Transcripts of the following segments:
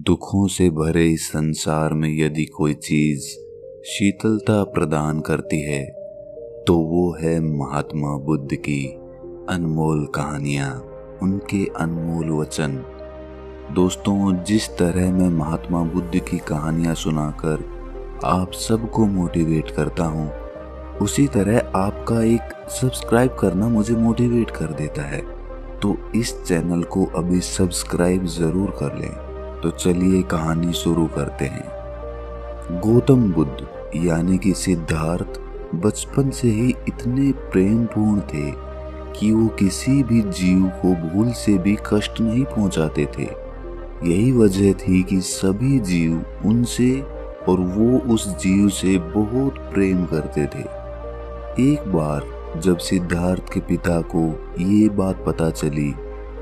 दुखों से भरे इस संसार में यदि कोई चीज शीतलता प्रदान करती है तो वो है महात्मा बुद्ध की अनमोल कहानियां, उनके अनमोल वचन। दोस्तों, जिस तरह मैं महात्मा बुद्ध की कहानियां सुनाकर आप सबको मोटिवेट करता हूँ, उसी तरह आपका एक सब्सक्राइब करना मुझे मोटिवेट कर देता है। तो इस चैनल को अभी सब्सक्राइब जरूर कर लें। तो चलिए कहानी शुरू करते हैं। गौतम बुद्ध यानी कि सिद्धार्थ बचपन से ही इतने प्रेमपूर्ण थे कि वो किसी भी जीव को भूल से भी कष्ट नहीं पहुंचाते थे। यही वजह थी कि सभी जीव उनसे और वो उस जीव से बहुत प्रेम करते थे। एक बार जब सिद्धार्थ के पिता को ये बात पता चली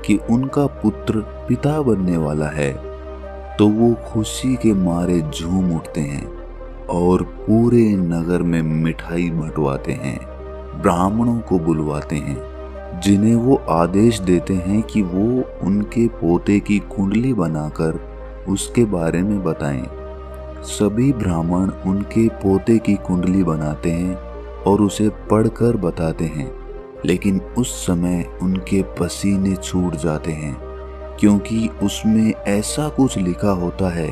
कि उनका पुत्र पिता बनने वाला है, तो वो खुशी के मारे झूम उठते हैं और पूरे नगर में मिठाई बंटवाते हैं, ब्राह्मणों को बुलवाते हैं, जिन्हें वो आदेश देते हैं कि वो उनके पोते की कुंडली बनाकर उसके बारे में बताएं। सभी ब्राह्मण उनके पोते की कुंडली बनाते हैं और उसे पढ़कर बताते हैं, लेकिन उस समय उनके पसीने छूट जाते हैं, क्योंकि उसमें ऐसा कुछ लिखा होता है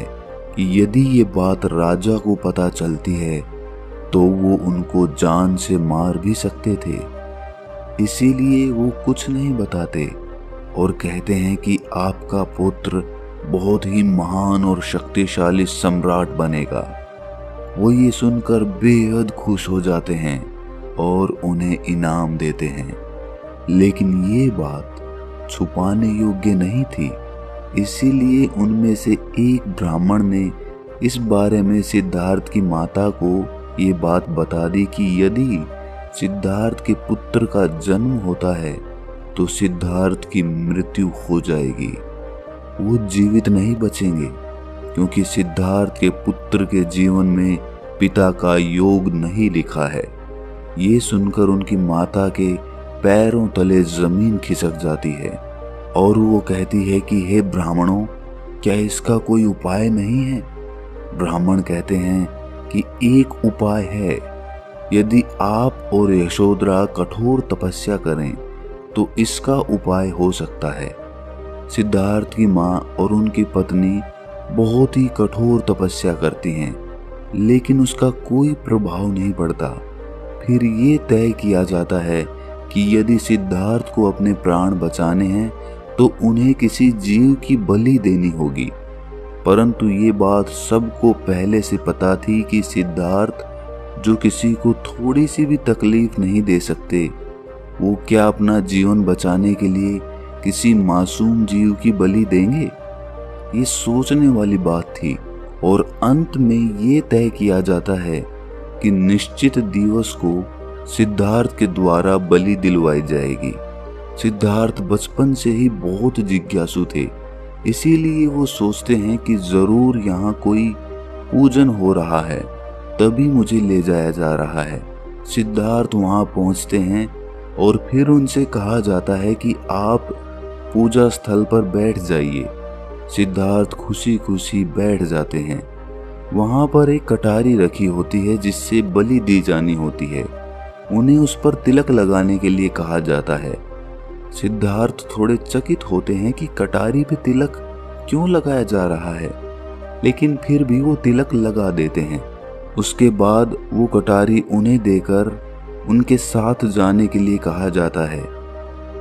कि यदि ये बात राजा को पता चलती है तो वो उनको जान से मार भी सकते थे। इसीलिए वो कुछ नहीं बताते और कहते हैं कि आपका पुत्र बहुत ही महान और शक्तिशाली सम्राट बनेगा। वो ये सुनकर बेहद खुश हो जाते हैं और उन्हें इनाम देते हैं। लेकिन ये बात छुपाने योग्य नहीं थी, इसीलिए उनमें से एक ब्राह्मण ने इस बारे में सिद्धार्थ की माता को ये बात बता दी कि यदि सिद्धार्थ के पुत्र का जन्म होता है तो सिद्धार्थ की मृत्यु हो जाएगी, वो जीवित नहीं बचेंगे, क्योंकि सिद्धार्थ के पुत्र के जीवन में पिता का योग नहीं लिखा है। ये सुनकर उनकी माता के पैरों तले जमीन खिसक जाती है और वो कहती है कि हे ब्राह्मणों, क्या इसका कोई उपाय नहीं है? ब्राह्मण कहते हैं कि एक उपाय है। यदि आप और यशोधरा कठोर तपस्या करें तो इसका उपाय हो सकता है। सिद्धार्थ की माँ और उनकी पत्नी बहुत ही कठोर तपस्या करती हैं, लेकिन उसका कोई प्रभाव नहीं पड़ता। फिर ये तय किया जाता है कि यदि सिद्धार्थ को अपने प्राण बचाने हैं तो उन्हें किसी जीव की बलि देनी होगी। परंतु ये बात सबको पहले से पता थी कि सिद्धार्थ, जो किसी को थोड़ी सी भी तकलीफ नहीं दे सकते, वो क्या अपना जीवन बचाने के लिए किसी मासूम जीव की बलि देंगे? ये सोचने वाली बात थी और अंत में ये तय किया जाता है कि निश्चित दिवस को सिद्धार्थ के द्वारा बलि दिलवाई जाएगी। सिद्धार्थ बचपन से ही बहुत जिज्ञासु थे, इसीलिए वो सोचते हैं कि जरूर यहाँ कोई पूजन हो रहा है, तभी मुझे ले जाया जा रहा है। सिद्धार्थ वहाँ पहुँचते हैं और फिर उनसे कहा जाता है कि आप पूजा स्थल पर बैठ जाइए। सिद्धार्थ खुशी खुशी बैठ जाते हैं। वहाँ पर एक कटारी रखी होती है जिससे बलि दी जानी होती है। उन्हें उस पर तिलक लगाने के लिए कहा जाता है। सिद्धार्थ थोड़े चकित होते हैं कि कटारी पे तिलक क्यों लगाया जा रहा है, लेकिन फिर भी वो तिलक लगा देते हैं। उसके बाद वो कटारी उन्हें देकर उनके साथ जाने के लिए कहा जाता है।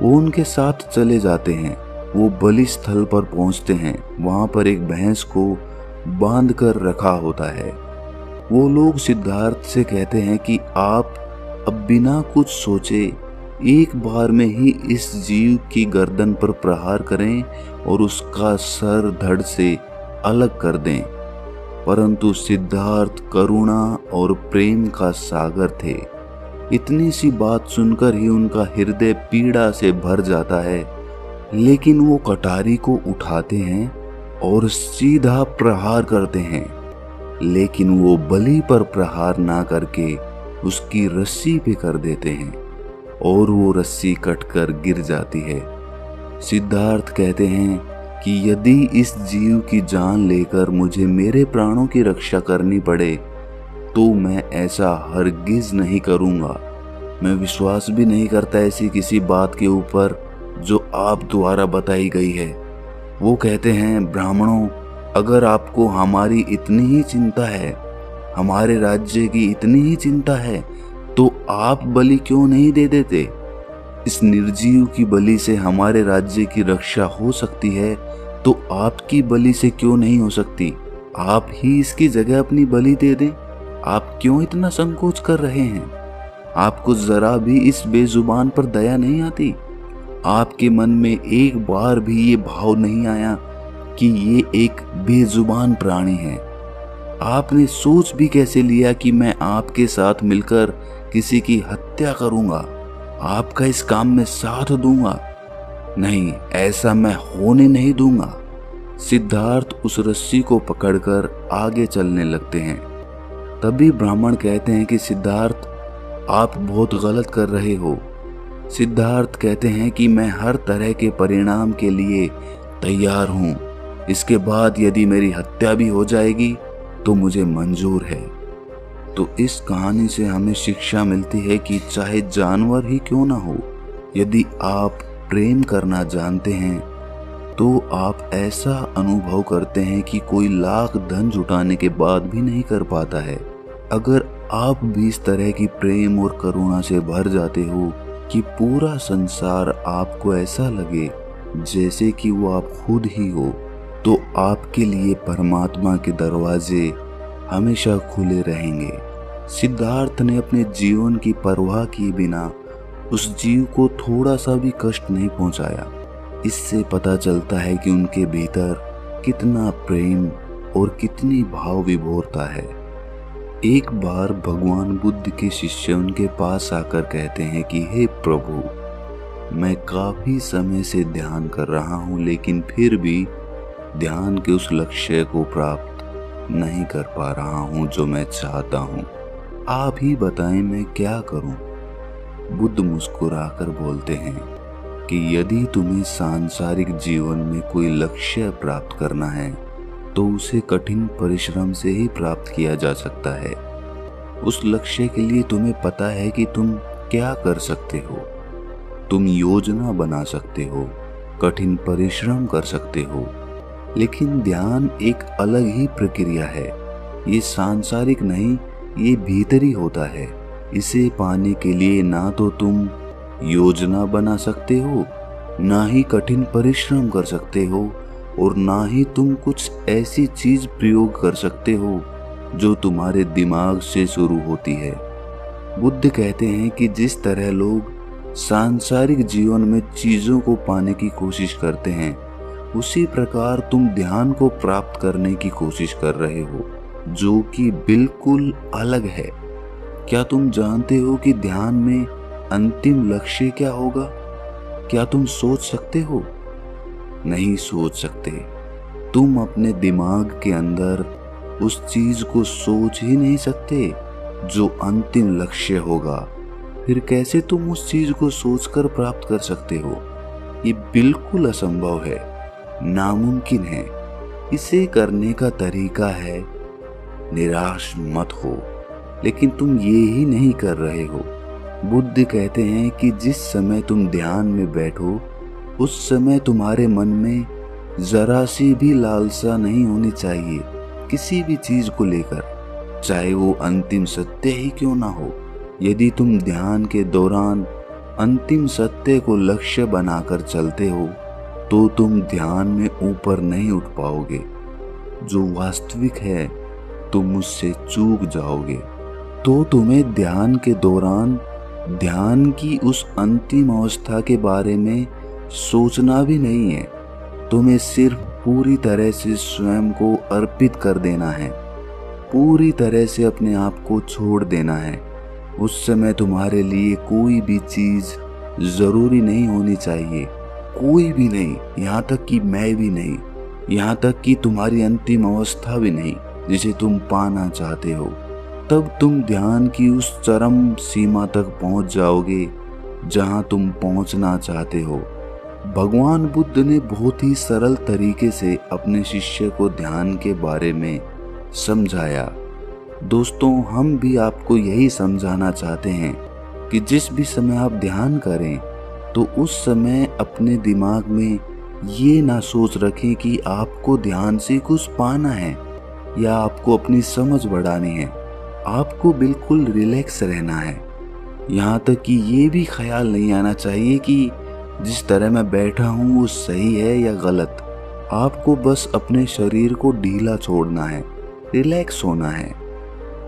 वो उनके साथ चले जाते हैं। वो बलि स्थल पर पहुंचते हैं। वहां पर एक भैंस को बांध कर रखा होता है। वो लोग सिद्धार्थ से कहते हैं कि आप अब बिना कुछ सोचे एक बार में ही इस जीव की गर्दन पर प्रहार करें और उसका सर धड़ से अलग कर दें। परंतु सिद्धार्थ करुणा और प्रेम का सागर थे। इतनी सी बात सुनकर ही उनका हृदय पीड़ा से भर जाता है, लेकिन वो कटारी को उठाते हैं और सीधा प्रहार करते हैं। लेकिन वो बलि पर प्रहार ना करके उसकी रस्सी पे कर देते हैं और वो रस्सी कटकर गिर जाती है। सिद्धार्थ कहते हैं कि यदि इस जीव की जान लेकर मुझे मेरे प्राणों की रक्षा करनी पड़े तो मैं ऐसा हरगिज नहीं करूँगा। मैं विश्वास भी नहीं करता ऐसी किसी बात के ऊपर जो आप द्वारा बताई गई है। वो कहते हैं, ब्राह्मणों, अगर आपको हमारी इतनी ही चिंता है, हमारे राज्य की इतनी ही चिंता है, तो आप बलि क्यों नहीं दे देते? इस निर्जीव की बलि से हमारे राज्य की रक्षा हो सकती है, तो आपकी बलि से क्यों नहीं हो सकती? आप ही इसकी जगह अपनी बलि दे दें। आप क्यों इतना संकोच कर रहे हैं? आपको जरा भी इस बेजुबान पर दया नहीं आती? आपके मन में एक बार भी ये भाव नहीं आया कि ये एक बेजुबान प्राणी है? आपने सोच भी कैसे लिया कि मैं आपके साथ मिलकर किसी की हत्या करूंगा, आपका इस काम में साथ दूंगा? नहीं, ऐसा मैं होने नहीं दूंगा। सिद्धार्थ उस रस्सी को पकड़कर आगे चलने लगते हैं। तभी ब्राह्मण कहते हैं कि सिद्धार्थ, आप बहुत गलत कर रहे हो। सिद्धार्थ कहते हैं कि मैं हर तरह के परिणाम के लिए तैयार हूँ। इसके बाद यदि मेरी हत्या भी हो जाएगी तो मुझे मंजूर है। तो इस कहानी से हमें शिक्षा मिलती है कि चाहे जानवर ही क्यों ना हो, यदि आप प्रेम करना जानते हैं तो आप ऐसा अनुभव करते हैं कि कोई लाख धन जुटाने के बाद भी नहीं कर पाता है। अगर आप भी इस तरह की प्रेम और करुणा से भर जाते हो कि पूरा संसार आपको ऐसा लगे जैसे कि वो आप खुद ही हो, तो आपके लिए परमात्मा के दरवाजे हमेशा खुले रहेंगे। सिद्धार्थ ने अपने जीवन की परवाह किए बिना उस जीव को थोड़ा सा भी कष्ट नहीं पहुंचाया। इससे पता चलता है कि उनके भीतर कितना प्रेम और कितनी भाव विभोरता है। एक बार भगवान बुद्ध के शिष्य उनके पास आकर कहते हैं कि हे प्रभु, मैं काफी समय से ध्यान कर रहा हूँ, लेकिन फिर भी ध्यान के उस लक्ष्य को प्राप्त नहीं कर पा रहा हूँ जो मैं चाहता हूँ। आप ही बताएं मैं क्या करूँ? बुद्ध मुस्कुराकर बोलते हैं कि यदि तुम्हें सांसारिक जीवन में कोई लक्ष्य प्राप्त करना है तो उसे कठिन परिश्रम से ही प्राप्त किया जा सकता है। उस लक्ष्य के लिए तुम्हें पता है कि तुम क्या कर सकते हो। तुम योजना बना सकते हो, कठिन परिश्रम कर सकते हो, लेकिन ध्यान एक अलग ही प्रक्रिया है। ये सांसारिक नहीं, ये भीतरी होता है। इसे पाने के लिए ना तो तुम योजना बना सकते हो, ना ही कठिन परिश्रम कर सकते हो, और ना ही तुम कुछ ऐसी चीज प्रयोग कर सकते हो जो तुम्हारे दिमाग से शुरू होती है। बुद्ध कहते हैं कि जिस तरह लोग सांसारिक जीवन में चीजों को पाने की कोशिश करते हैं, उसी प्रकार तुम ध्यान को प्राप्त करने की कोशिश कर रहे हो, जो कि बिल्कुल अलग है। क्या तुम जानते हो कि ध्यान में अंतिम लक्ष्य क्या होगा? क्या तुम सोच सकते हो? नहीं सोच सकते। तुम अपने दिमाग के अंदर उस चीज को सोच ही नहीं सकते जो अंतिम लक्ष्य होगा। फिर कैसे तुम उस चीज को सोचकर प्राप्त कर सकते हो? ये बिल्कुल असंभव है, नामुमकिन है। इसे करने का तरीका है निराश मत हो, लेकिन तुम ये ही नहीं कर रहे हो। बुद्ध कहते हैं कि जिस समय तुम ध्यान में बैठो, उस समय तुम्हारे मन में जरा सी भी लालसा नहीं होनी चाहिए किसी भी चीज को लेकर, चाहे वो अंतिम सत्य ही क्यों ना हो। यदि तुम ध्यान के दौरान अंतिम सत्य को लक्ष्य बनाकर चलते हो तो तुम ध्यान में ऊपर नहीं उठ पाओगे। जो वास्तविक है तुम उससे चूक जाओगे। तो तुम्हें ध्यान के दौरान ध्यान की उस अंतिम अवस्था के बारे में सोचना भी नहीं है। तुम्हें सिर्फ पूरी तरह से स्वयं को अर्पित कर देना है, पूरी तरह से अपने आप को छोड़ देना है। उस समय तुम्हारे लिए कोई भी चीज जरूरी नहीं होनी चाहिए, कोई भी नहीं, यहाँ तक कि मैं भी नहीं, यहाँ तक कि तुम्हारी अंतिम अवस्था भी नहीं जिसे तुम पाना चाहते हो। तब तुम ध्यान की उस चरम सीमा तक पहुंच जाओगे जहां तुम पहुंचना चाहते हो, भगवान बुद्ध ने बहुत ही सरल तरीके से अपने शिष्य को ध्यान के बारे में समझाया। दोस्तों, हम भी आपको यही समझाना चाहते हैं कि जिस भी समय आप ध्यान करें तो उस समय अपने दिमाग में ये ना सोच रखें कि आपको ध्यान से कुछ पाना है या आपको अपनी समझ बढ़ानी है। आपको बिल्कुल रिलैक्स रहना है। यहाँ तक कि ये भी ख्याल नहीं आना चाहिए कि जिस तरह मैं बैठा हूँ वो सही है या गलत। आपको बस अपने शरीर को ढीला छोड़ना है, रिलैक्स होना है।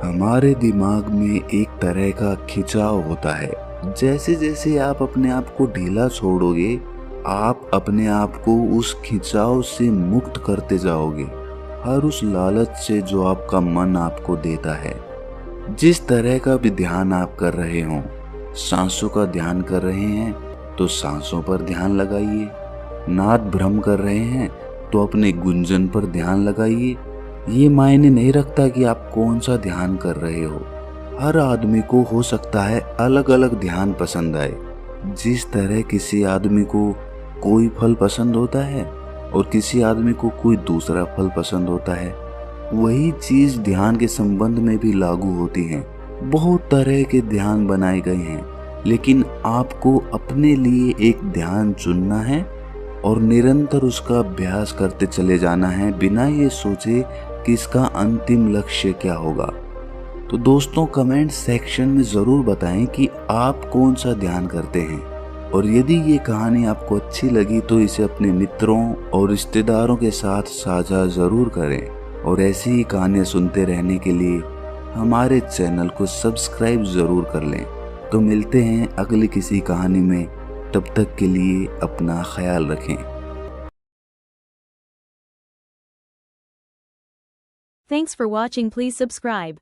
हमारे दिमाग में एक तरह का खिंचाव होता है। जैसे जैसे आप अपने आप को ढीला छोड़ोगे, आप अपने आप को उस खिंचाव से मुक्त करते जाओगे, हर उस लालच से जो आपका मन आपको देता है। जिस तरह का भी ध्यान आप कर रहे हो, सांसों का ध्यान कर रहे हैं तो सांसों पर ध्यान लगाइए। नाद भ्रम कर रहे हैं तो अपने गुंजन पर ध्यान लगाइए। ये मायने नहीं रखता कि आप कौन सा ध्यान कर रहे हो। हर आदमी को हो सकता है अलग अलग ध्यान पसंद आए। जिस तरह किसी आदमी को कोई फल पसंद होता है और किसी आदमी को कोई दूसरा फल पसंद होता है, वही चीज ध्यान के संबंध में भी लागू होती है। बहुत तरह के ध्यान बनाए गए हैं, लेकिन आपको अपने लिए एक ध्यान चुनना है और निरंतर उसका अभ्यास करते चले जाना है, बिना ये सोचे कि इसका अंतिम लक्ष्य क्या होगा। तो दोस्तों, कमेंट सेक्शन में ज़रूर बताएं कि आप कौन सा ध्यान करते हैं, और यदि ये कहानी आपको अच्छी लगी तो इसे अपने मित्रों और रिश्तेदारों के साथ साझा ज़रूर करें। और ऐसी ही कहानियाँ सुनते रहने के लिए हमारे चैनल को सब्सक्राइब ज़रूर कर लें। तो मिलते हैं अगली किसी कहानी में, तब तक के लिए अपना ख्याल रखें। Thanks for watching. Please subscribe.